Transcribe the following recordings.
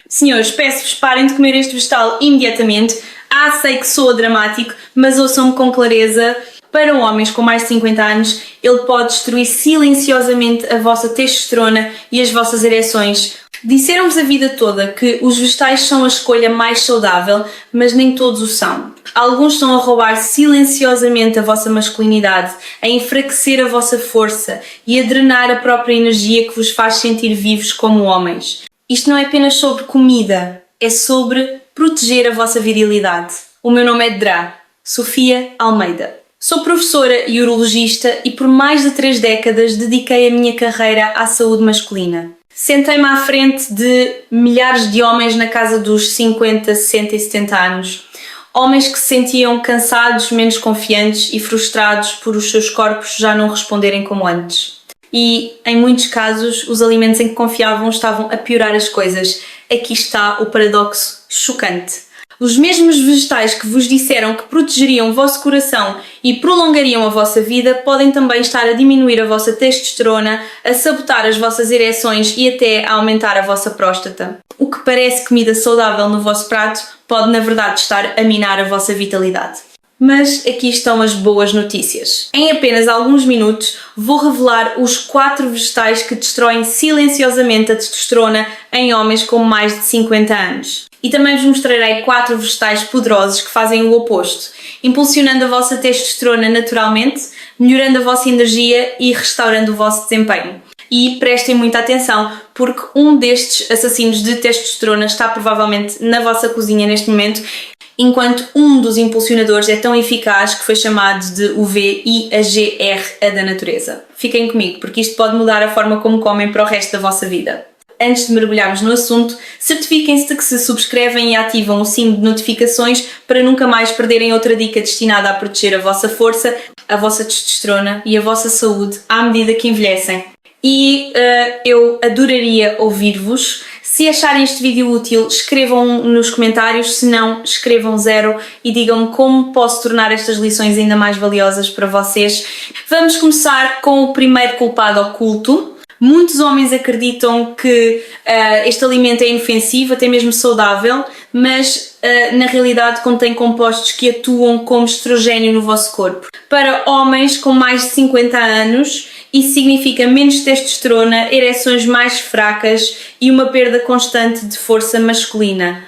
Senhores, peço-vos parem de comer este vegetal imediatamente. Sei que soa dramático, mas ouçam-me com clareza. Para homens com mais de 50 anos, ele pode destruir silenciosamente a vossa testosterona e as vossas ereções. Disseram-vos a vida toda que os vegetais são a escolha mais saudável, mas nem todos o são. Alguns estão a roubar silenciosamente a vossa masculinidade, a enfraquecer a vossa força e a drenar a própria energia que vos faz sentir vivos como homens. Isto não é apenas sobre comida, é sobre proteger a vossa virilidade. O meu nome é Dra, Sofia Almeida. Sou professora e urologista e por mais de 3 décadas dediquei a minha carreira à saúde masculina. Sentei-me à frente de milhares de homens na casa dos 50, 60 e 70 anos. Homens que se sentiam cansados, menos confiantes e frustrados por os seus corpos já não responderem como antes. E, em muitos casos, os alimentos em que confiavam estavam a piorar as coisas. Aqui está o paradoxo chocante. Os mesmos vegetais que vos disseram que protegeriam o vosso coração e prolongariam a vossa vida podem também estar a diminuir a vossa testosterona, a sabotar as vossas ereções e até a aumentar a vossa próstata. O que parece comida saudável no vosso prato pode, na verdade, estar a minar a vossa vitalidade. Mas aqui estão as boas notícias. Em apenas alguns minutos vou revelar os 4 vegetais que destroem silenciosamente a testosterona em homens com mais de 50 anos. E também vos mostrarei 4 vegetais poderosos que fazem o oposto, impulsionando a vossa testosterona naturalmente, melhorando a vossa energia e restaurando o vosso desempenho. E prestem muita atenção, porque um destes assassinos de testosterona está provavelmente na vossa cozinha neste momento, enquanto um dos impulsionadores é tão eficaz que foi chamado de o VIAGR da natureza. Fiquem comigo, porque isto pode mudar a forma como comem para o resto da vossa vida. Antes de mergulharmos no assunto, certifiquem-se de que se subscrevem e ativam o sino de notificações para nunca mais perderem outra dica destinada a proteger a vossa força, a vossa testosterona e a vossa saúde à medida que envelhecem. E eu adoraria ouvir-vos. Se acharem este vídeo útil, escrevam nos comentários, se não, escrevam 0 e digam-me como posso tornar estas lições ainda mais valiosas para vocês. Vamos começar com o primeiro culpado oculto. Muitos homens acreditam que este alimento é inofensivo, até mesmo saudável, mas na realidade contém compostos que atuam como estrogênio no vosso corpo. Para homens com mais de 50 anos, isso significa menos testosterona, ereções mais fracas e uma perda constante de força masculina.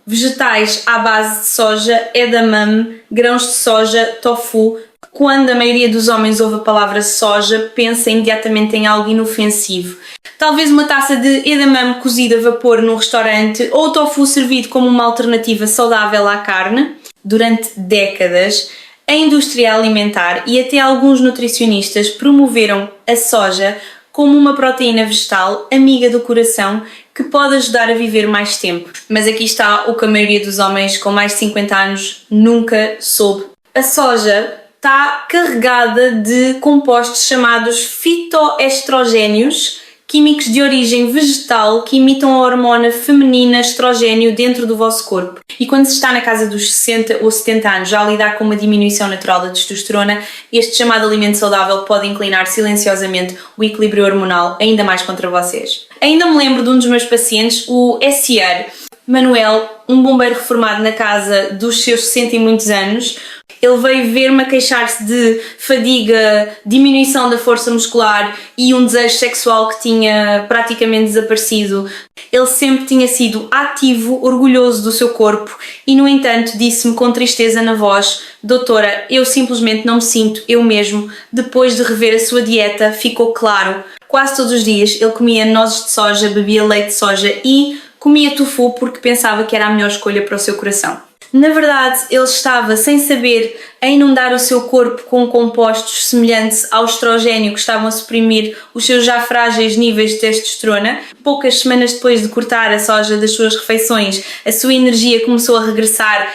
Vegetais à base de soja, edamame, grãos de soja, tofu. Quando a maioria dos homens ouve a palavra soja, pensa imediatamente em algo inofensivo. Talvez uma taça de edamame cozido a vapor num restaurante ou tofu servido como uma alternativa saudável à carne. Durante décadas, a indústria alimentar e até alguns nutricionistas promoveram a soja como uma proteína vegetal amiga do coração que pode ajudar a viver mais tempo. Mas aqui está o que a maioria dos homens com mais de 50 anos nunca soube. A soja está carregada de compostos chamados fitoestrogénios, químicos de origem vegetal que imitam a hormona feminina estrogênio dentro do vosso corpo. E quando se está na casa dos 60 ou 70 anos já a lidar com uma diminuição natural da testosterona, este chamado alimento saudável pode inclinar silenciosamente o equilíbrio hormonal ainda mais contra vocês. Ainda me lembro de um dos meus pacientes, o SR Manuel, um bombeiro reformado na casa dos seus 60 e muitos anos. Ele veio ver-me a queixar-se de fadiga, diminuição da força muscular e um desejo sexual que tinha praticamente desaparecido. Ele sempre tinha sido ativo, orgulhoso do seu corpo e, no entanto, disse-me com tristeza na voz: doutora, eu simplesmente não me sinto eu mesmo. Depois de rever a sua dieta, ficou claro. Quase todos os dias ele comia nozes de soja, bebia leite de soja e comia tofu porque pensava que era a melhor escolha para o seu coração. Na verdade, ele estava, sem saber, a inundar o seu corpo com compostos semelhantes ao estrogênio que estavam a suprimir os seus já frágeis níveis de testosterona. Poucas semanas depois de cortar a soja das suas refeições, a sua energia começou a regressar.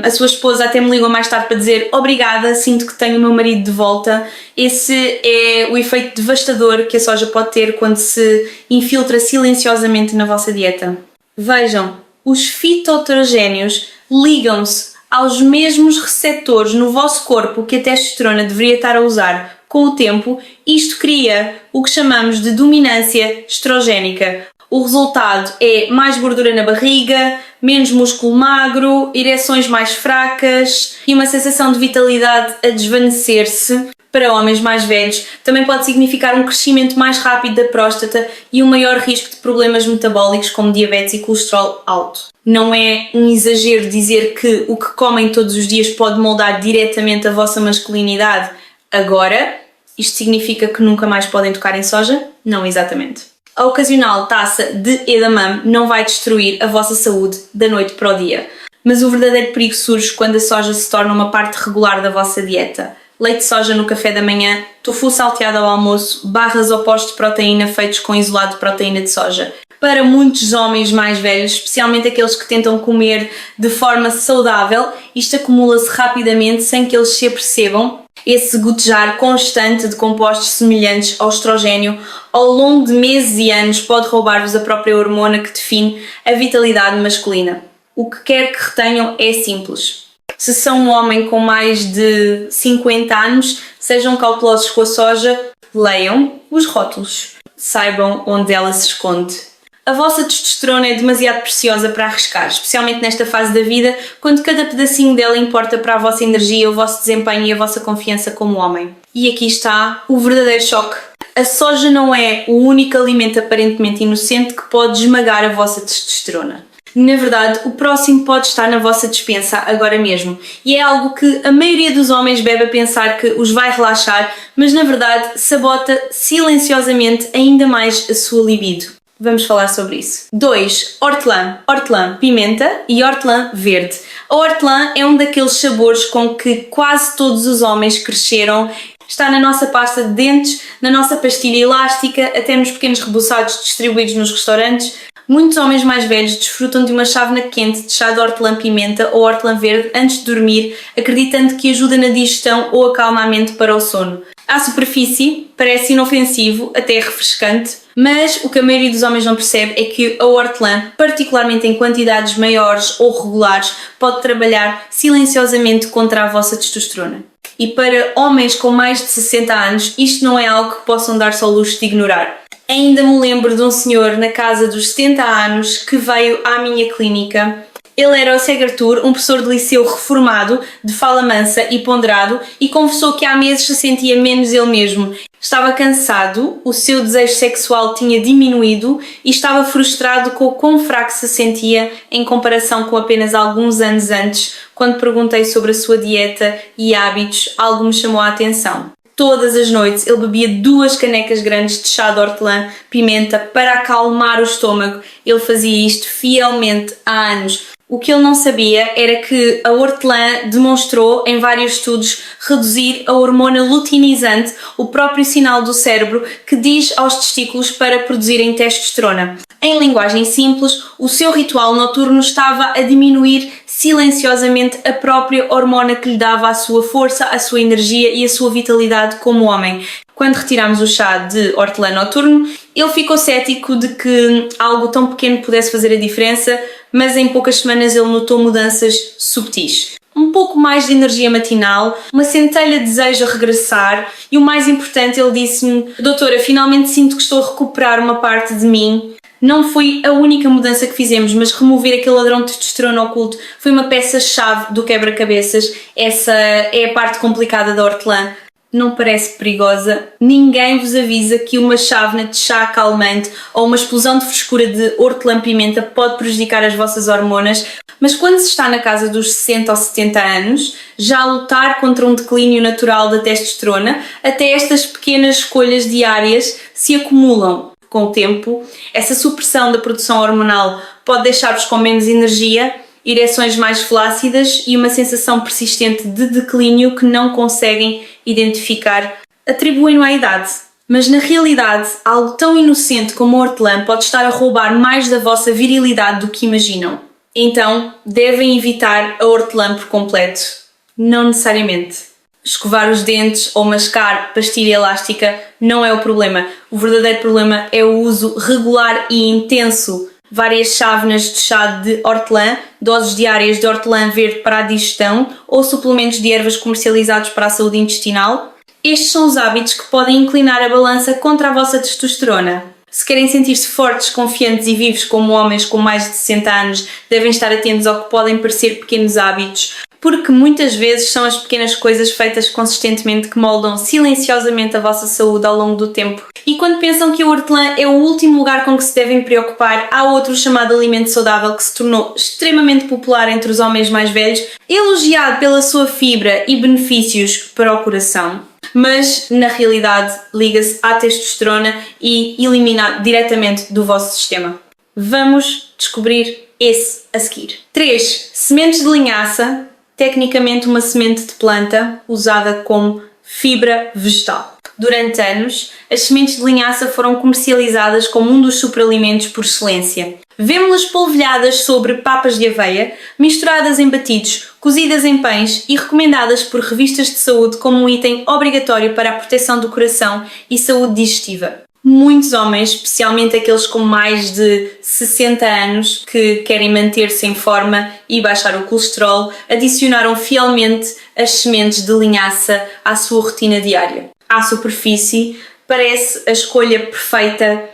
A sua esposa até me ligou mais tarde para dizer: obrigada, sinto que tenho o meu marido de volta. Esse é o efeito devastador que a soja pode ter quando se infiltra silenciosamente na vossa dieta. Vejam, os fitoestrogénios ligam-se aos mesmos receptores no vosso corpo que a testosterona deveria estar a usar. Com o tempo, isto cria o que chamamos de dominância estrogénica. O resultado é mais gordura na barriga, menos músculo magro, ereções mais fracas e uma sensação de vitalidade a desvanecer-se. Para homens mais velhos, também pode significar um crescimento mais rápido da próstata e um maior risco de problemas metabólicos como diabetes e colesterol alto. Não é um exagero dizer que o que comem todos os dias pode moldar diretamente a vossa masculinidade. Agora, isto significa que nunca mais podem tocar em soja? Não exatamente. A ocasional taça de edamame não vai destruir a vossa saúde da noite para o dia, mas o verdadeiro perigo surge quando a soja se torna uma parte regular da vossa dieta. Leite de soja no café da manhã, tofu salteado ao almoço, barras ou pós de proteína feitos com isolado de proteína de soja. Para muitos homens mais velhos, especialmente aqueles que tentam comer de forma saudável, isto acumula-se rapidamente sem que eles se apercebam. Esse gotejar constante de compostos semelhantes ao estrogênio ao longo de meses e anos pode roubar-vos a própria hormona que define a vitalidade masculina. O que quer que retenham é simples. Se são um homem com mais de 50 anos, sejam cautelosos com a soja, leiam os rótulos, saibam onde ela se esconde. A vossa testosterona é demasiado preciosa para arriscar, especialmente nesta fase da vida, quando cada pedacinho dela importa para a vossa energia, o vosso desempenho e a vossa confiança como homem. E aqui está o verdadeiro choque. A soja não é o único alimento aparentemente inocente que pode esmagar a vossa testosterona. Na verdade, o próximo pode estar na vossa despensa agora mesmo. E é algo que a maioria dos homens bebe a pensar que os vai relaxar, mas na verdade sabota silenciosamente ainda mais a sua libido. Vamos falar sobre isso. 2. Hortelã. Hortelã, pimenta e hortelã verde. A hortelã é um daqueles sabores com que quase todos os homens cresceram. Está na nossa pasta de dentes, na nossa pastilha elástica, até nos pequenos reboçados distribuídos nos restaurantes. Muitos homens mais velhos desfrutam de uma chávena quente de chá de hortelã-pimenta ou hortelã verde antes de dormir, acreditando que ajuda na digestão ou acalma a mente para o sono. À superfície, parece inofensivo, até refrescante, mas o que a maioria dos homens não percebe é que a hortelã, particularmente em quantidades maiores ou regulares, pode trabalhar silenciosamente contra a vossa testosterona. E para homens com mais de 60 anos, isto não é algo que possam dar-se ao luxo de ignorar. Ainda me lembro de um senhor na casa dos 70 anos que veio à minha clínica. Ele era o Segartur, um professor de liceu reformado, de fala mansa e ponderado, e confessou que há meses se sentia menos ele mesmo. Estava cansado, o seu desejo sexual tinha diminuído e estava frustrado com o quão fraco se sentia em comparação com apenas alguns anos antes. Quando perguntei sobre a sua dieta e hábitos, algo me chamou a atenção. Todas as noites ele bebia 2 canecas grandes de chá de hortelã-pimenta para acalmar o estômago. Ele fazia isto fielmente há anos. O que ele não sabia era que a hortelã demonstrou em vários estudos reduzir a hormona luteinizante, o próprio sinal do cérebro que diz aos testículos para produzirem testosterona. Em linguagem simples, o seu ritual noturno estava a diminuir silenciosamente a própria hormona que lhe dava a sua força, a sua energia e a sua vitalidade como homem. Quando retirámos o chá de hortelã noturno, ele ficou cético de que algo tão pequeno pudesse fazer a diferença, mas em poucas semanas ele notou mudanças subtis. Um pouco mais de energia matinal, uma centelha de desejo a regressar e o mais importante, ele disse-me: doutora, finalmente sinto que estou a recuperar uma parte de mim. Não foi a única mudança que fizemos, mas remover aquele ladrão de testosterona oculto foi uma peça-chave do quebra-cabeças. Essa é a parte complicada da hortelã. Não parece perigosa? Ninguém vos avisa que uma chávena de chá calmante ou uma explosão de frescura de hortelã-pimenta pode prejudicar as vossas hormonas, mas quando se está na casa dos 60 ou 70 anos, já a lutar contra um declínio natural da testosterona, até estas pequenas escolhas diárias se acumulam. Com o tempo, essa supressão da produção hormonal pode deixar-vos com menos energia, ereções mais flácidas e uma sensação persistente de declínio que não conseguem identificar. Atribuem-no à idade. Mas na realidade, algo tão inocente como a hortelã pode estar a roubar mais da vossa virilidade do que imaginam. Então, devem evitar a hortelã por completo. Não necessariamente. Escovar os dentes ou mascar pastilha elástica não é o problema. O verdadeiro problema é o uso regular e intenso. Várias chávenas de chá de hortelã, doses diárias de hortelã verde para a digestão ou suplementos de ervas comercializados para a saúde intestinal. Estes são os hábitos que podem inclinar a balança contra a vossa testosterona. Se querem sentir-se fortes, confiantes e vivos como homens com mais de 60 anos, devem estar atentos ao que podem parecer pequenos hábitos, porque muitas vezes são as pequenas coisas feitas consistentemente que moldam silenciosamente a vossa saúde ao longo do tempo. E quando pensam que o hortelã é o último lugar com que se devem preocupar, há outro chamado alimento saudável que se tornou extremamente popular entre os homens mais velhos, elogiado pela sua fibra e benefícios para o coração, mas na realidade liga-se à testosterona e elimina diretamente do vosso sistema. Vamos descobrir esse a seguir. 3. Sementes de linhaça, tecnicamente uma semente de planta usada como fibra vegetal. Durante anos, as sementes de linhaça foram comercializadas como um dos superalimentos por excelência. Vemo-las polvilhadas sobre papas de aveia, misturadas em batidos, cozidas em pães e recomendadas por revistas de saúde como um item obrigatório para a proteção do coração e saúde digestiva. Muitos homens, especialmente aqueles com mais de 60 anos, que querem manter-se em forma e baixar o colesterol, adicionaram fielmente as sementes de linhaça à sua rotina diária. À superfície, parece a escolha perfeita,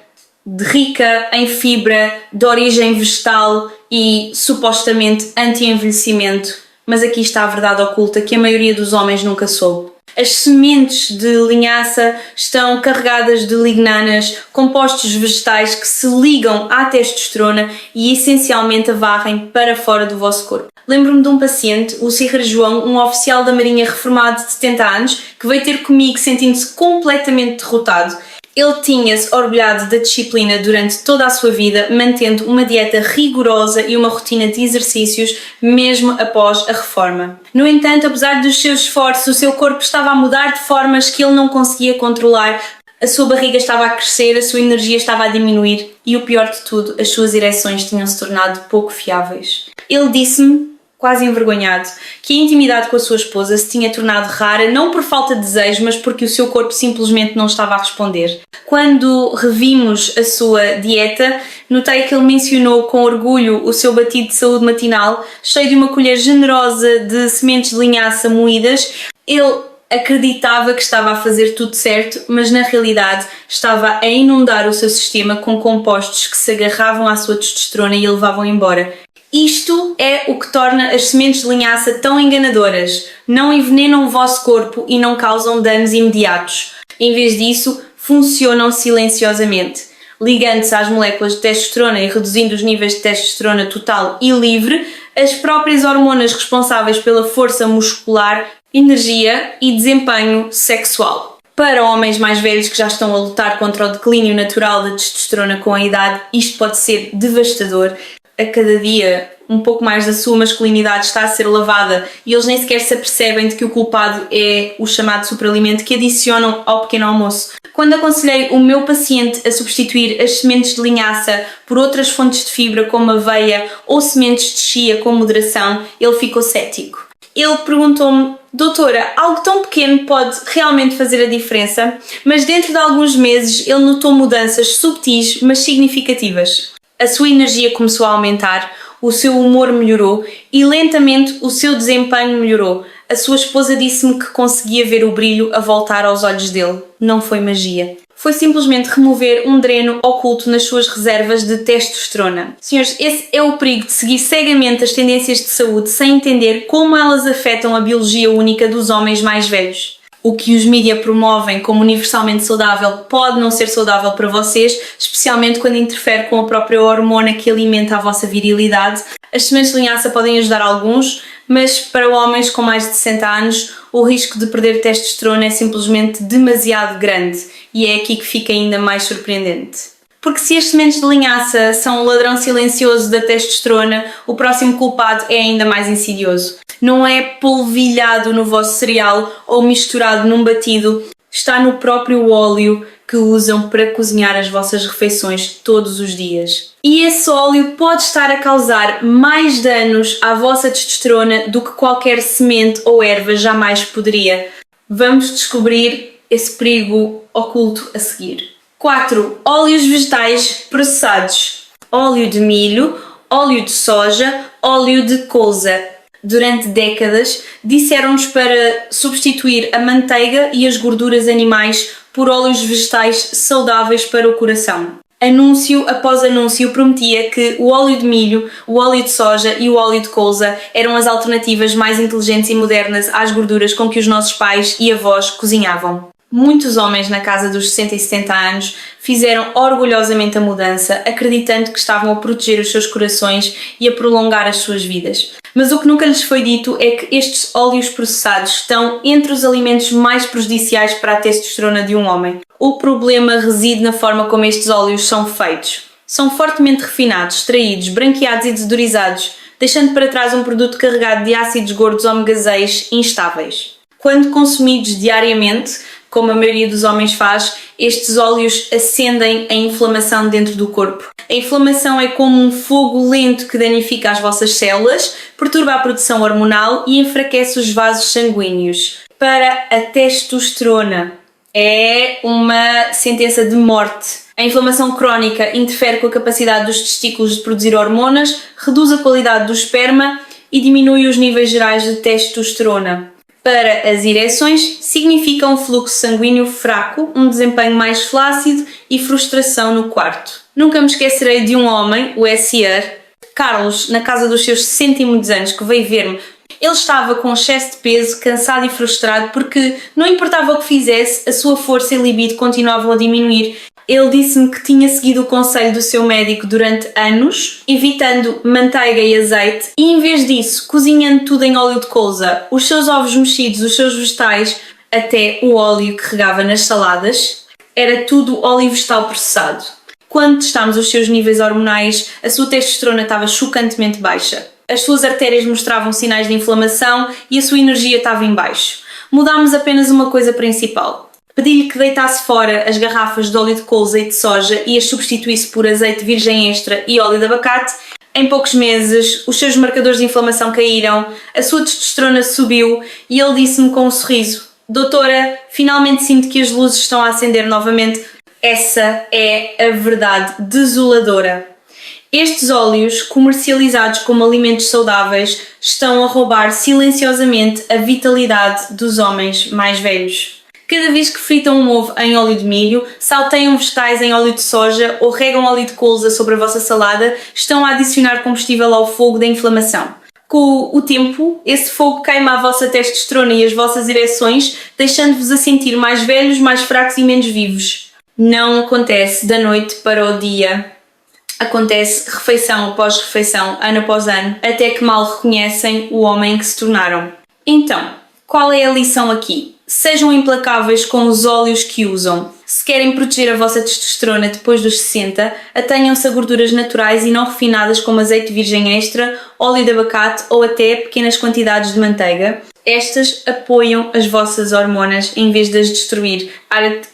rica em fibra, de origem vegetal e supostamente anti-envelhecimento, mas aqui está a verdade oculta que a maioria dos homens nunca soube. As sementes de linhaça estão carregadas de lignanas, compostos vegetais que se ligam à testosterona e essencialmente a varrem para fora do vosso corpo. Lembro-me de um paciente, o Sr. João, um oficial da Marinha reformado de 70 anos, que veio ter comigo sentindo-se completamente derrotado. Ele tinha-se orgulhado da disciplina durante toda a sua vida, mantendo uma dieta rigorosa e uma rotina de exercícios, mesmo após a reforma. No entanto, apesar dos seus esforços, o seu corpo estava a mudar de formas que ele não conseguia controlar. A sua barriga estava a crescer, a sua energia estava a diminuir e, o pior de tudo, as suas ereções tinham-se tornado pouco fiáveis. Ele disse-me, quase envergonhado, que a intimidade com a sua esposa se tinha tornado rara não por falta de desejo, mas porque o seu corpo simplesmente não estava a responder. Quando revimos a sua dieta, notei que ele mencionou com orgulho o seu batido de saúde matinal, cheio de uma colher generosa de sementes de linhaça moídas. Ele acreditava que estava a fazer tudo certo, mas na realidade estava a inundar o seu sistema com compostos que se agarravam à sua testosterona e a levavam embora. Isto é o que torna as sementes de linhaça tão enganadoras. Não envenenam o vosso corpo e não causam danos imediatos. Em vez disso, funcionam silenciosamente, ligando-se às moléculas de testosterona e reduzindo os níveis de testosterona total e livre, as próprias hormonas responsáveis pela força muscular, energia e desempenho sexual. Para homens mais velhos que já estão a lutar contra o declínio natural da testosterona com a idade, isto pode ser devastador. A cada dia um pouco mais da sua masculinidade está a ser lavada e eles nem sequer se apercebem de que o culpado é o chamado superalimento que adicionam ao pequeno almoço. Quando aconselhei o meu paciente a substituir as sementes de linhaça por outras fontes de fibra como aveia ou sementes de chia com moderação, ele ficou cético. Ele perguntou-me: doutora, algo tão pequeno pode realmente fazer a diferença? Mas dentro de alguns meses ele notou mudanças subtis mas significativas. A sua energia começou a aumentar, o seu humor melhorou e lentamente o seu desempenho melhorou. A sua esposa disse-me que conseguia ver o brilho a voltar aos olhos dele. Não foi magia. Foi simplesmente remover um dreno oculto nas suas reservas de testosterona. Senhores, esse é o perigo de seguir cegamente as tendências de saúde sem entender como elas afetam a biologia única dos homens mais velhos. O que os mídia promovem como universalmente saudável pode não ser saudável para vocês, especialmente quando interfere com a própria hormona que alimenta a vossa virilidade. As sementes de linhaça podem ajudar alguns, mas para homens com mais de 60 anos, o risco de perder testosterona é simplesmente demasiado grande e é aqui que fica ainda mais surpreendente. Porque se as sementes de linhaça são o ladrão silencioso da testosterona, o próximo culpado é ainda mais insidioso. Não é polvilhado no vosso cereal ou misturado num batido, está no próprio óleo que usam para cozinhar as vossas refeições todos os dias. E esse óleo pode estar a causar mais danos à vossa testosterona do que qualquer semente ou erva jamais poderia. Vamos descobrir esse perigo oculto a seguir. 4. Óleos vegetais processados. Óleo de milho, óleo de soja, óleo de colza. Durante décadas, disseram-nos para substituir a manteiga e as gorduras animais por óleos vegetais saudáveis para o coração. Anúncio após anúncio prometia que o óleo de milho, o óleo de soja e o óleo de colza eram as alternativas mais inteligentes e modernas às gorduras com que os nossos pais e avós cozinhavam. Muitos homens na casa dos 60 e 70 anos fizeram orgulhosamente a mudança, acreditando que estavam a proteger os seus corações e a prolongar as suas vidas. Mas o que nunca lhes foi dito é que estes óleos processados estão entre os alimentos mais prejudiciais para a testosterona de um homem. O problema reside na forma como estes óleos são feitos. São fortemente refinados, extraídos, branqueados e desodorizados, deixando para trás um produto carregado de ácidos gordos ômega 6 instáveis. Quando consumidos diariamente, como a maioria dos homens faz, estes óleos acendem a inflamação dentro do corpo. A inflamação é como um fogo lento que danifica as vossas células, perturba a produção hormonal e enfraquece os vasos sanguíneos. Para a testosterona, é uma sentença de morte. A inflamação crónica interfere com a capacidade dos testículos de produzir hormonas, reduz a qualidade do esperma e diminui os níveis gerais de testosterona. Para as ereções, significa um fluxo sanguíneo fraco, um desempenho mais flácido e frustração no quarto. Nunca me esquecerei de um homem, o S.R. Carlos, na casa dos seus 60 e muitos anos, que veio ver-me. Ele estava com excesso de peso, cansado e frustrado porque, não importava o que fizesse, a sua força e libido continuavam a diminuir. Ele disse-me que tinha seguido o conselho do seu médico durante anos, evitando manteiga e azeite, e em vez disso, cozinhando tudo em óleo de colza, os seus ovos mexidos, os seus vegetais, até o óleo que regava nas saladas, era tudo óleo vegetal processado. Quando testámos os seus níveis hormonais, a sua testosterona estava chocantemente baixa. As suas artérias mostravam sinais de inflamação e a sua energia estava em baixo. Mudámos apenas uma coisa principal. Pedi-lhe que deitasse fora as garrafas de óleo de colza e de soja e as substituísse por azeite virgem extra e óleo de abacate. Em poucos meses, os seus marcadores de inflamação caíram, a sua testosterona subiu e ele disse-me com um sorriso: "Doutora, finalmente sinto que as luzes estão a acender novamente." Essa é a verdade desoladora. Estes óleos, comercializados como alimentos saudáveis, estão a roubar silenciosamente a vitalidade dos homens mais velhos. Cada vez que fritam um ovo em óleo de milho, salteiam vegetais em óleo de soja ou regam óleo de colza sobre a vossa salada, estão a adicionar combustível ao fogo da inflamação. Com o tempo, esse fogo queima a vossa testosterona e as vossas ereções, deixando-vos a sentir mais velhos, mais fracos e menos vivos. Não acontece da noite para o dia. Acontece refeição após refeição, ano após ano, até que mal reconhecem o homem que se tornaram. Então, qual é a lição aqui? Sejam implacáveis com os óleos que usam. Se querem proteger a vossa testosterona depois dos 60, atenham-se a gorduras naturais e não refinadas como azeite virgem extra, óleo de abacate ou até pequenas quantidades de manteiga. Estas apoiam as vossas hormonas em vez de as destruir.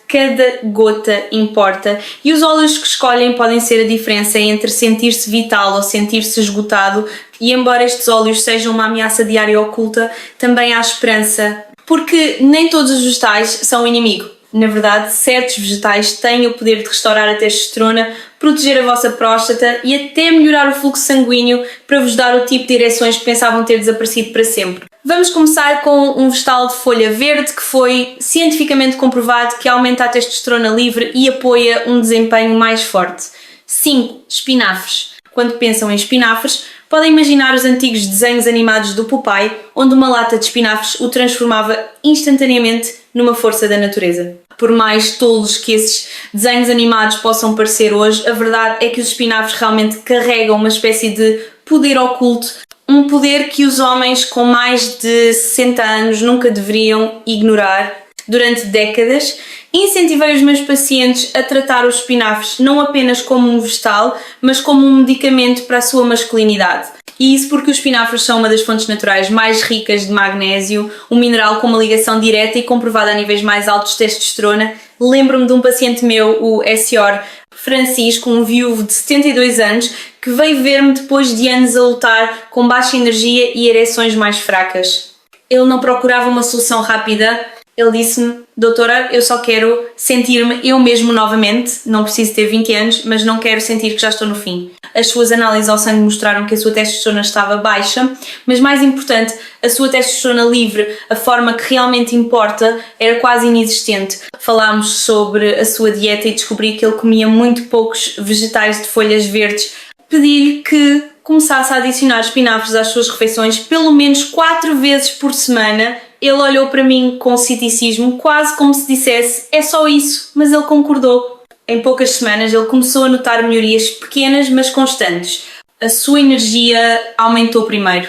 Cada gota importa e os óleos que escolhem podem ser a diferença entre sentir-se vital ou sentir-se esgotado, e embora estes óleos sejam uma ameaça diária oculta, também há esperança, porque nem todos os vegetais são o inimigo. Na verdade, certos vegetais têm o poder de restaurar a testosterona, proteger a vossa próstata e até melhorar o fluxo sanguíneo para vos dar o tipo de ereções que pensavam ter desaparecido para sempre. Vamos começar com um vegetal de folha verde que foi cientificamente comprovado que aumenta a testosterona livre e apoia um desempenho mais forte. 5. Espinafres. Quando pensam em espinafres, podem imaginar os antigos desenhos animados do Popeye, onde uma lata de espinafres o transformava instantaneamente numa força da natureza. Por mais tolos que esses desenhos animados possam parecer hoje, a verdade é que os espinafres realmente carregam uma espécie de poder oculto, um poder que os homens com mais de 60 anos nunca deveriam ignorar. Durante décadas, incentivei os meus pacientes a tratar os espinafres não apenas como um vegetal, mas como um medicamento para a sua masculinidade. E isso porque os espinafres são uma das fontes naturais mais ricas de magnésio, um mineral com uma ligação direta e comprovada a níveis mais altos de testosterona. Lembro-me de um paciente meu, o S.R. Francisco, um viúvo de 72 anos, que veio ver-me depois de anos a lutar com baixa energia e ereções mais fracas. Ele não procurava uma solução rápida, Ele disse-me: doutora, eu só quero sentir-me eu mesmo novamente, não preciso ter 20 anos, mas não quero sentir que já estou no fim. As suas análises ao sangue mostraram que a sua testosterona estava baixa, mas mais importante, a sua testosterona livre, a forma que realmente importa, era quase inexistente. Falámos sobre a sua dieta e descobri que ele comia muito poucos vegetais de folhas verdes. Pedi-lhe que começasse a adicionar espinafres às suas refeições pelo menos 4 vezes por semana. Ele olhou para mim com ceticismo, quase como se dissesse: é só isso, mas ele concordou. Em poucas semanas ele começou a notar melhorias pequenas mas constantes. A sua energia aumentou primeiro.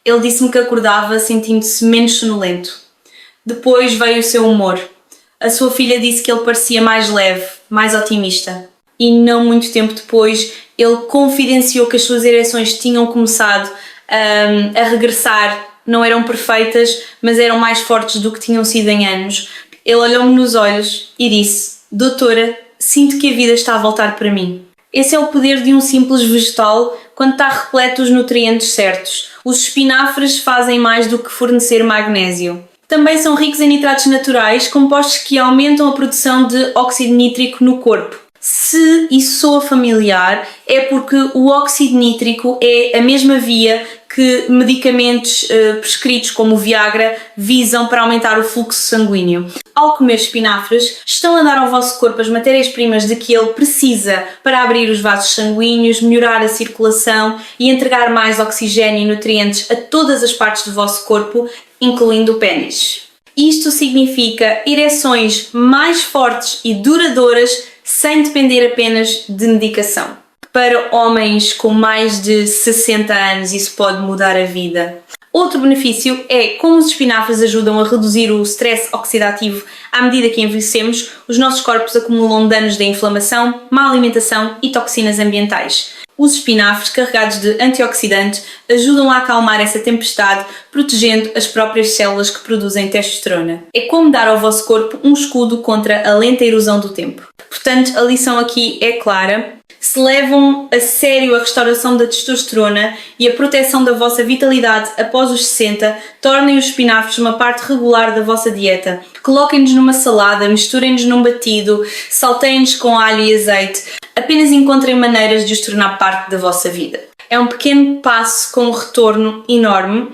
Ele disse-me que acordava sentindo-se menos sonolento. Depois veio o seu humor. A sua filha disse que ele parecia mais leve, mais otimista. E não muito tempo depois ele confidenciou que as suas ereções tinham começado a regressar. Não eram perfeitas, mas eram mais fortes do que tinham sido em anos. Ele olhou-me nos olhos e disse: doutora, sinto que a vida está a voltar para mim. Esse é o poder de um simples vegetal quando está repleto dos nutrientes certos. Os espinafres fazem mais do que fornecer magnésio. Também são ricos em nitratos naturais, compostos que aumentam a produção de óxido nítrico no corpo. Se isso soa familiar, é porque o óxido nítrico é a mesma via que medicamentos prescritos como o Viagra visam para aumentar o fluxo sanguíneo. Ao comer espinafres, estão a dar ao vosso corpo as matérias-primas de que ele precisa para abrir os vasos sanguíneos, melhorar a circulação e entregar mais oxigênio e nutrientes a todas as partes do vosso corpo, incluindo o pênis. Isto significa ereções mais fortes e duradouras sem depender apenas de medicação. Para homens com mais de 60 anos, isso pode mudar a vida. Outro benefício é como os espinafres ajudam a reduzir o stress oxidativo. À medida que envelhecemos, os nossos corpos acumulam danos da inflamação, má alimentação e toxinas ambientais. Os espinafres, carregados de antioxidantes, ajudam a acalmar essa tempestade, protegendo as próprias células que produzem testosterona. É como dar ao vosso corpo um escudo contra a lenta erosão do tempo. Portanto, a lição aqui é clara. Se levam a sério a restauração da testosterona e a proteção da vossa vitalidade após os 60, tornem os espinafres uma parte regular da vossa dieta. Coloquem-nos numa salada, misturem-nos num batido, salteiem-nos com alho e azeite. Apenas encontrem maneiras de os tornar parte da vossa vida. É um pequeno passo com um retorno enorme,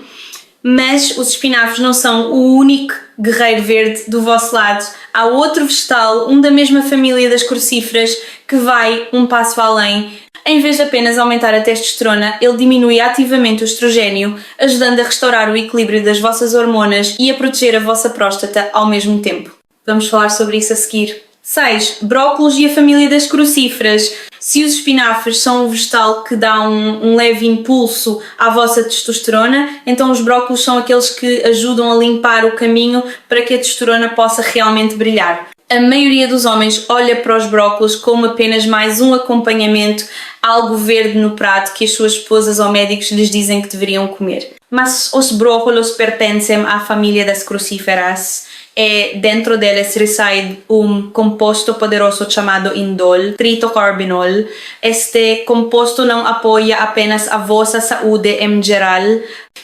mas os espinafres não são o único guerreiro verde do vosso lado. Há outro vegetal, um da mesma família das crucíferas, que vai um passo além. Em vez de apenas aumentar a testosterona, ele diminui ativamente o estrogênio, ajudando a restaurar o equilíbrio das vossas hormonas e a proteger a vossa próstata ao mesmo tempo. Vamos falar sobre isso a seguir. 6. Brócolos e a família das crucíferas. Se os espinafres são um vegetal que dá um leve impulso à vossa testosterona, então os brócolos são aqueles que ajudam a limpar o caminho para que a testosterona possa realmente brilhar. A maioria dos homens olha para os brócolos como apenas mais um acompanhamento, algo verde no prato que as suas esposas ou médicos lhes dizem que deveriam comer. Mas os brócolos pertencem à família das crucíferas. Dentro deles reside um composto poderoso chamado indol, tritocarbinol. Este composto não apoia apenas a vossa saúde em geral,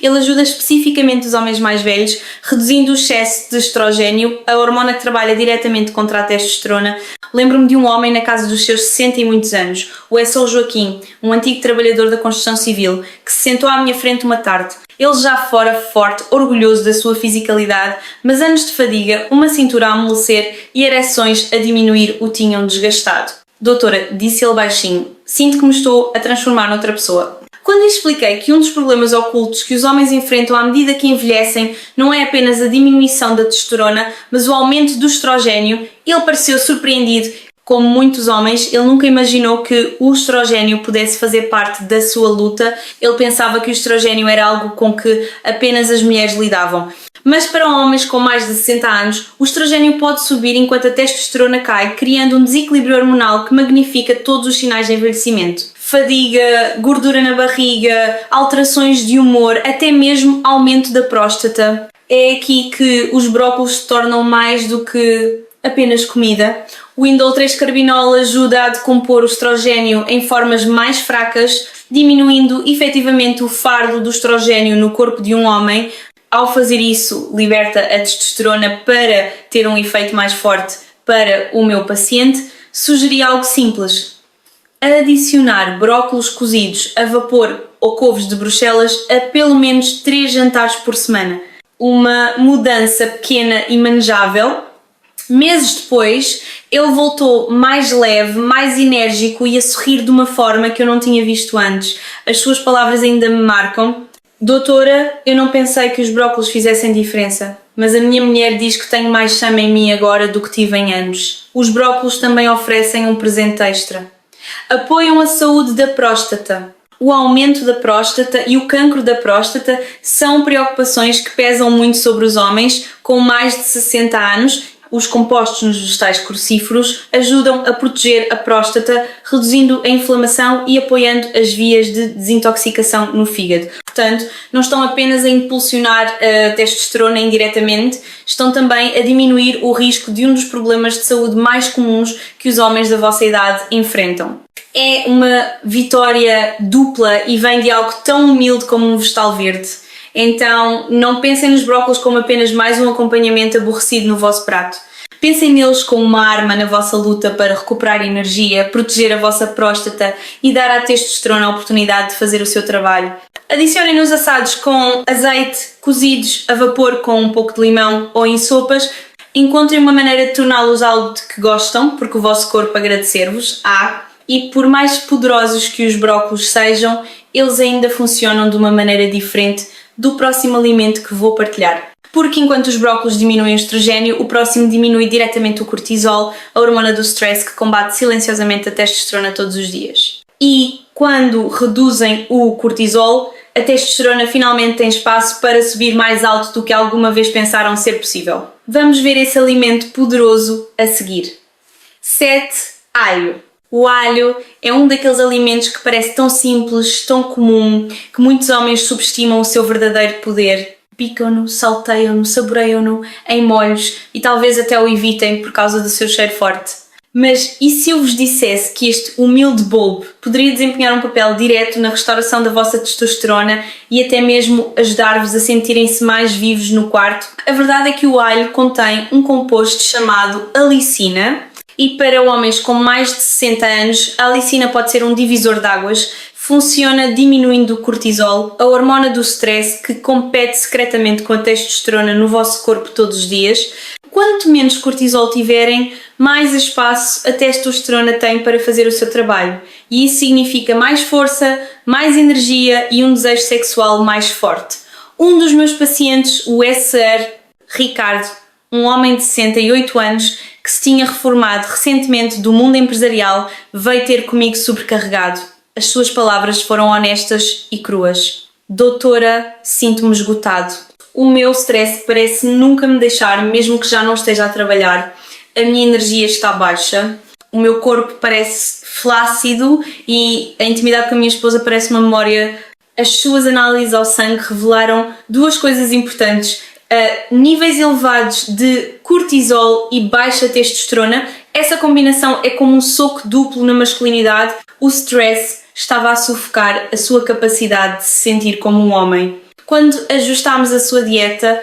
ele ajuda especificamente os homens mais velhos, reduzindo o excesso de estrogênio, a hormona que trabalha diretamente contra a testosterona. Lembro-me de um homem na casa dos seus 60 e muitos anos, o Essel Joaquim, um antigo trabalhador da construção civil, que se sentou à minha frente uma tarde. Ele já fora forte, orgulhoso da sua fisicalidade, mas anos de fadiga, uma cintura a amolecer e ereções a diminuir o tinham desgastado. Doutora, disse ele baixinho, sinto que me estou a transformar noutra pessoa. Quando lhe expliquei que um dos problemas ocultos que os homens enfrentam à medida que envelhecem não é apenas a diminuição da testosterona, mas o aumento do estrogênio, ele pareceu surpreendido. Como muitos homens, ele nunca imaginou que o estrogênio pudesse fazer parte da sua luta. Ele pensava que o estrogênio era algo com que apenas as mulheres lidavam. Mas para homens com mais de 60 anos, o estrogênio pode subir enquanto a testosterona cai, criando um desequilíbrio hormonal que magnifica todos os sinais de envelhecimento. Fadiga, gordura na barriga, alterações de humor, até mesmo aumento da próstata. É aqui que os brócolos se tornam mais do que apenas comida. O indol 3-carbinol ajuda a decompor o estrogênio em formas mais fracas, diminuindo efetivamente o fardo do estrogênio no corpo de um homem. ao fazer isso, liberta a testosterona para ter um efeito mais forte para o meu paciente, sugeri algo simples: adicionar brócolos cozidos a vapor ou couves de Bruxelas a pelo menos 3 jantares por semana. Uma mudança pequena e manejável. Meses depois, ele voltou mais leve, mais enérgico e a sorrir de uma forma que eu não tinha visto antes. As suas palavras ainda me marcam. Doutora, eu não pensei que os brócolos fizessem diferença, mas a minha mulher diz que tenho mais chama em mim agora do que tive em anos. Os brócolos também oferecem um presente extra. Apoiam a saúde da próstata. O aumento da próstata e o cancro da próstata são preocupações que pesam muito sobre os homens com mais de 60 anos. Os compostos nos vegetais crucíferos ajudam a proteger a próstata, reduzindo a inflamação e apoiando as vias de desintoxicação no fígado. Portanto, não estão apenas a impulsionar a testosterona indiretamente, estão também a diminuir o risco de um dos problemas de saúde mais comuns que os homens da vossa idade enfrentam. É uma vitória dupla e vem de algo tão humilde como um vegetal verde. Então, não pensem nos brócolos como apenas mais um acompanhamento aborrecido no vosso prato. Pensem neles como uma arma na vossa luta para recuperar energia, proteger a vossa próstata e dar à testosterona a oportunidade de fazer o seu trabalho. Adicionem-nos assados com azeite, cozidos a vapor com um pouco de limão ou em sopas. Encontrem uma maneira de torná-los algo de que gostam, porque o vosso corpo agradecer-vos. E por mais poderosos que os brócolos sejam, eles ainda funcionam de uma maneira diferente do próximo alimento que vou partilhar. Porque enquanto os brócolos diminuem o estrogênio, o próximo diminui diretamente o cortisol, a hormona do stress que combate silenciosamente a testosterona todos os dias. E quando reduzem o cortisol, a testosterona finalmente tem espaço para subir mais alto do que alguma vez pensaram ser possível. Vamos ver esse alimento poderoso a seguir. 7. Alho. O alho é um daqueles alimentos que parece tão simples, tão comum, que muitos homens subestimam o seu verdadeiro poder. Picam-no, salteiam-no, saboreiam-no em molhos e talvez até o evitem por causa do seu cheiro forte. Mas e se eu vos dissesse que este humilde bulbo poderia desempenhar um papel direto na restauração da vossa testosterona e até mesmo ajudar-vos a sentirem-se mais vivos no quarto? A verdade é que o alho contém um composto chamado alicina. E para homens com mais de 60 anos, a alicina pode ser um divisor de águas, funciona diminuindo o cortisol, a hormona do stress que compete secretamente com a testosterona no vosso corpo todos os dias. Quanto menos cortisol tiverem, mais espaço a testosterona tem para fazer o seu trabalho. E isso significa mais força, mais energia e um desejo sexual mais forte. Um dos meus pacientes, o SR Ricardo, um homem de 68 anos, que se tinha reformado recentemente do mundo empresarial, veio ter comigo sobrecarregado. As suas palavras foram honestas e cruas. Doutora, sinto-me esgotado. O meu stress parece nunca me deixar, mesmo que já não esteja a trabalhar. A minha energia está baixa. O meu corpo parece flácido e a intimidade com a minha esposa parece uma memória. As suas análises ao sangue revelaram duas coisas importantes. Níveis elevados de cortisol e baixa testosterona. Essa combinação é como um soco duplo na masculinidade. O stress estava a sufocar a sua capacidade de se sentir como um homem. Quando ajustámos a sua dieta,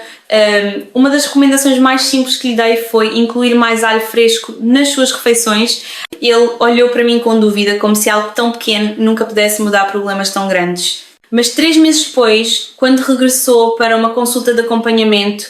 uma das recomendações mais simples que lhe dei foi incluir mais alho fresco nas suas refeições. Ele olhou para mim com dúvida, como se algo tão pequeno nunca pudesse mudar problemas tão grandes. Mas 3 meses depois, quando regressou para uma consulta de acompanhamento,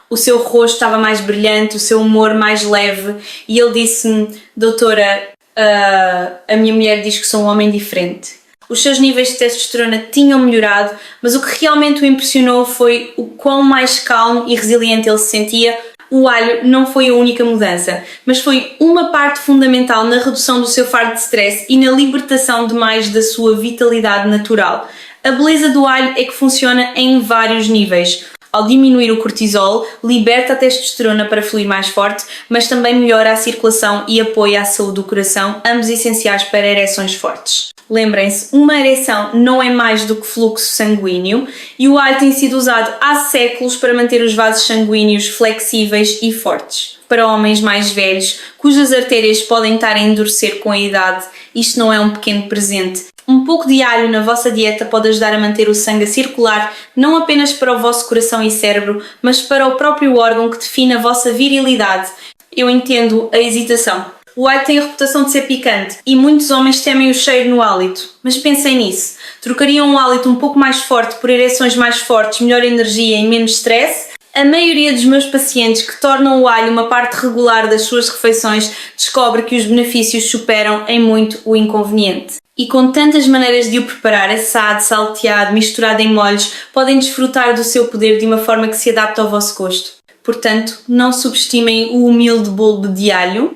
o seu rosto estava mais brilhante, o seu humor mais leve e ele disse-me: doutora, a minha mulher diz que sou um homem diferente. Os seus níveis de testosterona tinham melhorado, mas o que realmente o impressionou foi o quão mais calmo e resiliente ele se sentia. O alho não foi a única mudança, mas foi uma parte fundamental na redução do seu fardo de stress e na libertação de mais da sua vitalidade natural. A beleza do alho é que funciona em vários níveis. Ao diminuir o cortisol, liberta a testosterona para fluir mais forte, mas também melhora a circulação e apoia a saúde do coração, ambos essenciais para ereções fortes. Lembrem-se, uma ereção não é mais do que fluxo sanguíneo e o alho tem sido usado há séculos para manter os vasos sanguíneos flexíveis e fortes. Para homens mais velhos, cujas artérias podem estar a endurecer com a idade, isto não é um pequeno presente, Um pouco de alho na vossa dieta pode ajudar a manter o sangue a circular, não apenas para o vosso coração e cérebro, mas para o próprio órgão que define a vossa virilidade. Eu entendo a hesitação. O alho tem a reputação de ser picante e muitos homens temem o cheiro no hálito. Mas pensem nisso. Trocariam um hálito um pouco mais forte por ereções mais fortes, melhor energia e menos stress? A maioria dos meus pacientes que tornam o alho uma parte regular das suas refeições descobre que os benefícios superam em muito o inconveniente. E com tantas maneiras de o preparar, assado, salteado, misturado em molhos, podem desfrutar do seu poder de uma forma que se adapta ao vosso gosto. Portanto, não subestimem o humilde bolo de alho.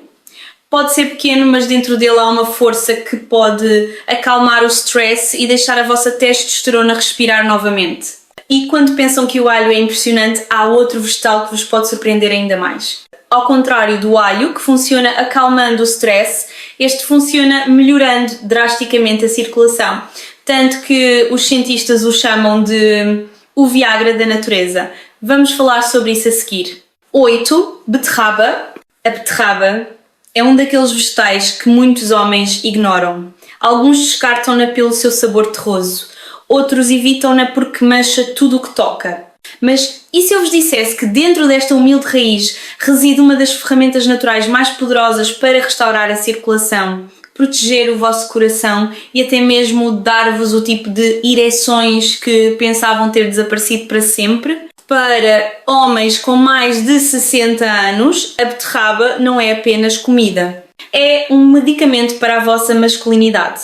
Pode ser pequeno, mas dentro dele há uma força que pode acalmar o stress e deixar a vossa testosterona respirar novamente. E quando pensam que o alho é impressionante, há outro vegetal que vos pode surpreender ainda mais. Ao contrário do alho, que funciona acalmando o stress, este funciona melhorando drasticamente a circulação. Tanto que os cientistas o chamam de o Viagra da natureza. Vamos falar sobre isso a seguir. 8. Beterraba. A beterraba é um daqueles vegetais que muitos homens ignoram. Alguns descartam-na pelo seu sabor terroso, outros evitam-na porque mancha tudo o que toca. Mas e se eu vos dissesse que dentro desta humilde raiz reside uma das ferramentas naturais mais poderosas para restaurar a circulação, proteger o vosso coração e até mesmo dar-vos o tipo de ereções que pensavam ter desaparecido para sempre? Para homens com mais de 60 anos, a beterraba não é apenas comida. É um medicamento para a vossa masculinidade.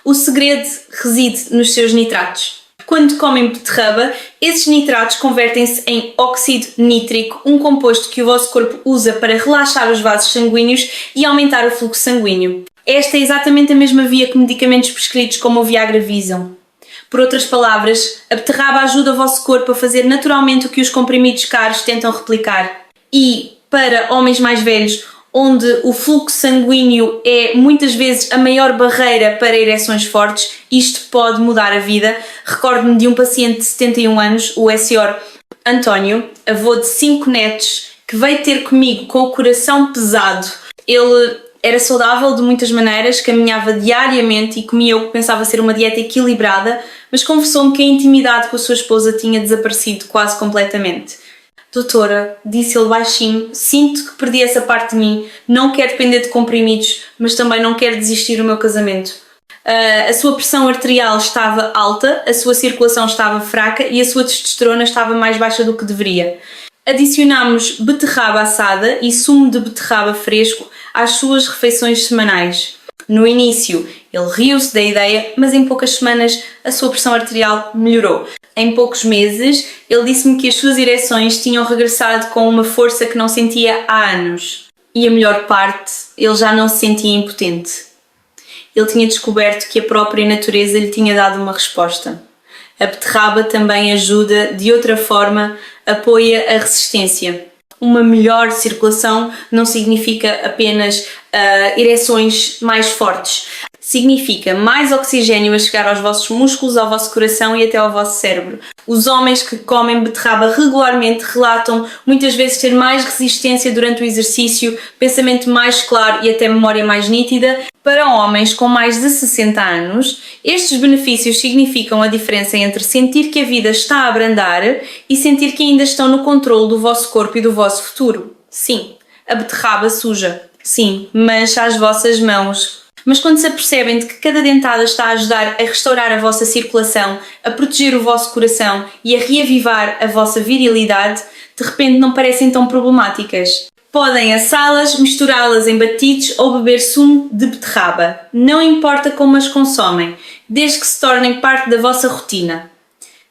O segredo reside nos seus nitratos. Quando comem beterraba, esses nitratos convertem-se em óxido nítrico, um composto que o vosso corpo usa para relaxar os vasos sanguíneos e aumentar o fluxo sanguíneo. Esta é exatamente a mesma via que medicamentos prescritos como o Viagra visam. Por outras palavras, a beterraba ajuda o vosso corpo a fazer naturalmente o que os comprimidos caros tentam replicar. E, para homens mais velhos, onde o fluxo sanguíneo é muitas vezes a maior barreira para ereções fortes, isto pode mudar a vida. Recordo-me de um paciente de 71 anos, o Sr. António, avô de 5 netos, que veio ter comigo com o coração pesado. Ele era saudável de muitas maneiras, caminhava diariamente e comia o que pensava ser uma dieta equilibrada, mas confessou-me que a intimidade com a sua esposa tinha desaparecido quase completamente. Doutora, disse ele baixinho, sinto que perdi essa parte de mim, não quero depender de comprimidos, mas também não quero desistir do meu casamento. A sua pressão arterial estava alta, a sua circulação estava fraca e a sua testosterona estava mais baixa do que deveria. Adicionámos beterraba assada e sumo de beterraba fresco às suas refeições semanais. No início, ele riu-se da ideia, mas em poucas semanas a sua pressão arterial melhorou. Em poucos meses, ele disse-me que as suas ereções tinham regressado com uma força que não sentia há anos. E a melhor parte, ele já não se sentia impotente. Ele tinha descoberto que a própria natureza lhe tinha dado uma resposta. A beterraba também ajuda, de outra forma, apoia a resistência. Uma melhor circulação não significa apenas ereções mais fortes. Significa mais oxigênio a chegar aos vossos músculos, ao vosso coração e até ao vosso cérebro. Os homens que comem beterraba regularmente relatam muitas vezes ter mais resistência durante o exercício, pensamento mais claro e até memória mais nítida. Para homens com mais de 60 anos, estes benefícios significam a diferença entre sentir que a vida está a abrandar e sentir que ainda estão no controle do vosso corpo e do vosso futuro. Sim, a beterraba suja. Sim, mancha as vossas mãos. Mas quando se apercebem de que cada dentada está a ajudar a restaurar a vossa circulação, a proteger o vosso coração e a reavivar a vossa virilidade, de repente não parecem tão problemáticas. Podem assá-las, misturá-las em batidos ou beber sumo de beterraba. Não importa como as consomem, desde que se tornem parte da vossa rotina.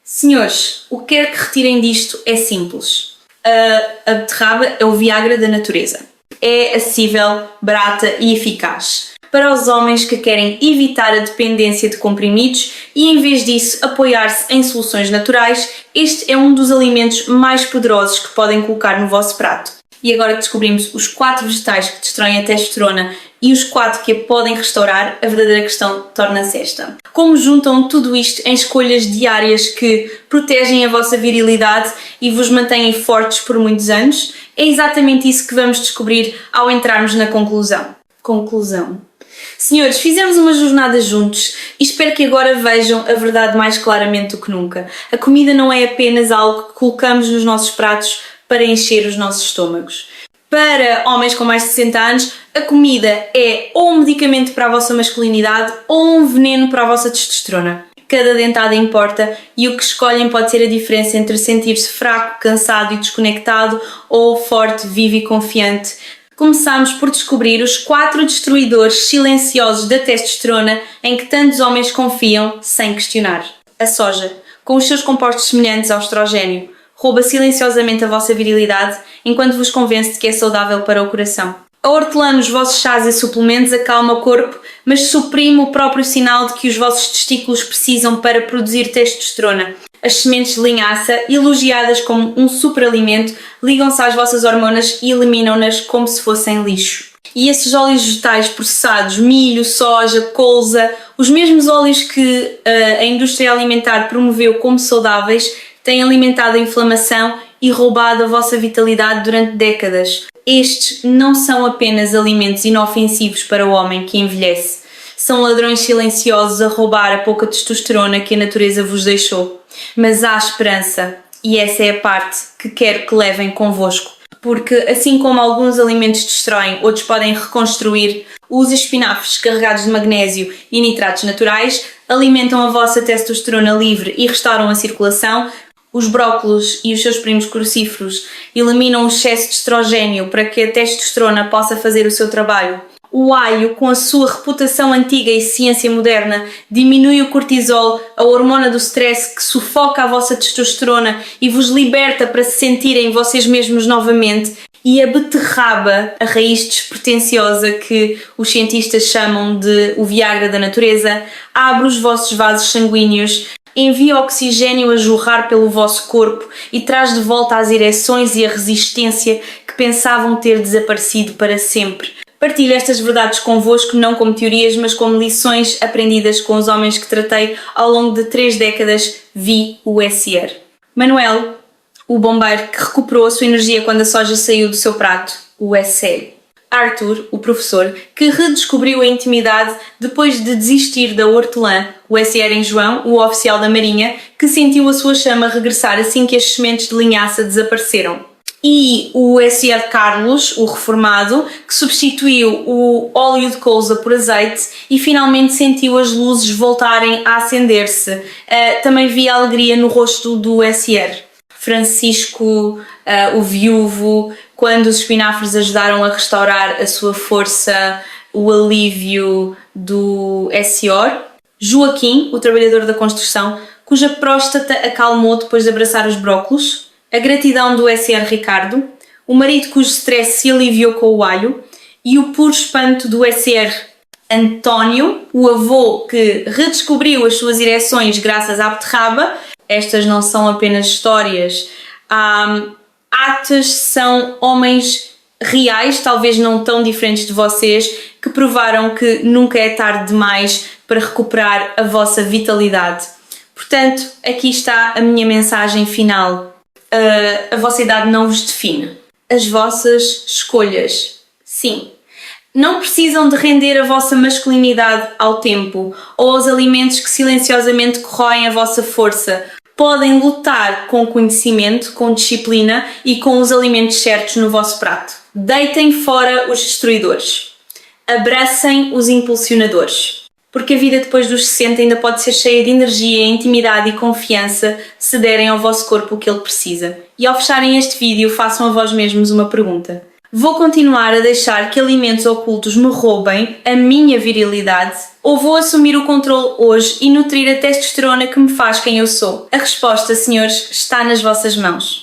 Senhores, o que quer que retirem disto é simples. A beterraba é o Viagra da natureza. É acessível, barata e eficaz. Para os homens que querem evitar a dependência de comprimidos e, em vez disso, apoiar-se em soluções naturais, este é um dos alimentos mais poderosos que podem colocar no vosso prato. E agora que descobrimos os 4 vegetais que destroem a testosterona e os 4 que a podem restaurar, a verdadeira questão torna-se esta. Como juntam tudo isto em escolhas diárias que protegem a vossa virilidade e vos mantêm fortes por muitos anos? É exatamente isso que vamos descobrir ao entrarmos na conclusão. Senhores, fizemos uma jornada juntos e espero que agora vejam a verdade mais claramente do que nunca. A comida não é apenas algo que colocamos nos nossos pratos para encher os nossos estômagos. Para homens com mais de 60 anos, a comida é ou um medicamento para a vossa masculinidade ou um veneno para a vossa testosterona. Cada dentada importa e o que escolhem pode ser a diferença entre sentir-se fraco, cansado e desconectado ou forte, vivo e confiante. Começamos por descobrir os 4 destruidores silenciosos da testosterona em que tantos homens confiam sem questionar. A soja, com os seus compostos semelhantes ao estrogênio, rouba silenciosamente a vossa virilidade enquanto vos convence de que é saudável para o coração. A hortelã nos vossos chás e suplementos acalma o corpo, mas suprime o próprio sinal de que os vossos testículos precisam para produzir testosterona. As sementes de linhaça, elogiadas como um superalimento, ligam-se às vossas hormonas e eliminam-nas como se fossem lixo. E esses óleos vegetais processados, milho, soja, colza, os mesmos óleos que a indústria alimentar promoveu como saudáveis, têm alimentado a inflamação e roubado a vossa vitalidade durante décadas. Estes não são apenas alimentos inofensivos para o homem que envelhece. São ladrões silenciosos a roubar a pouca testosterona que a natureza vos deixou. Mas há esperança, e essa é a parte que quero que levem convosco. Porque assim como alguns alimentos destroem, outros podem reconstruir, os espinafres carregados de magnésio e nitratos naturais alimentam a vossa testosterona livre e restauram a circulação. Os brócolos e os seus primos crucíferos eliminam o excesso de estrogênio para que a testosterona possa fazer o seu trabalho. O alho, com a sua reputação antiga e ciência moderna, diminui o cortisol, a hormona do stress que sufoca a vossa testosterona e vos liberta para se sentirem vocês mesmos novamente. E a beterraba, a raiz despretensiosa que os cientistas chamam de o Viagra da natureza, abre os vossos vasos sanguíneos, envia oxigênio a jorrar pelo vosso corpo e traz de volta as ereções e a resistência que pensavam ter desaparecido para sempre. Partilho estas verdades convosco não como teorias, mas como lições aprendidas com os homens que tratei ao longo de 3 décadas vi o SR. Manuel, o bombeiro que recuperou a sua energia quando a soja saiu do seu prato, o SL. Arthur, o professor, que redescobriu a intimidade depois de desistir da hortelã, o SR em João, o oficial da Marinha, que sentiu a sua chama regressar assim que as sementes de linhaça desapareceram. E o SR Carlos, o reformado, que substituiu o óleo de colza por azeite e finalmente sentiu as luzes voltarem a acender-se. Também vi a alegria no rosto do SR. Francisco, o viúvo, quando os espinafres ajudaram a restaurar a sua força, o alívio do SOR. Joaquim, o trabalhador da construção, cuja próstata acalmou depois de abraçar os brócolos. A gratidão do SR Ricardo, o marido cujo stress se aliviou com o alho e o puro espanto do SR António, o avô que redescobriu as suas ereções graças à beterraba. Estas não são apenas histórias. Atos são homens reais, talvez não tão diferentes de vocês, que provaram que nunca é tarde demais para recuperar a vossa vitalidade. Portanto, aqui está a minha mensagem final. A vossa idade não vos define. As vossas escolhas, sim. Não precisam de render a vossa masculinidade ao tempo ou aos alimentos que silenciosamente corroem a vossa força. Podem lutar com conhecimento, com disciplina e com os alimentos certos no vosso prato. Deitem fora os destruidores. Abracem os impulsionadores. Porque a vida depois dos 60 ainda pode ser cheia de energia, intimidade e confiança se derem ao vosso corpo o que ele precisa. E ao fecharem este vídeo, façam a vós mesmos uma pergunta. Vou continuar a deixar que alimentos ocultos me roubem a minha virilidade ou vou assumir o controle hoje e nutrir a testosterona que me faz quem eu sou? A resposta, senhores, está nas vossas mãos.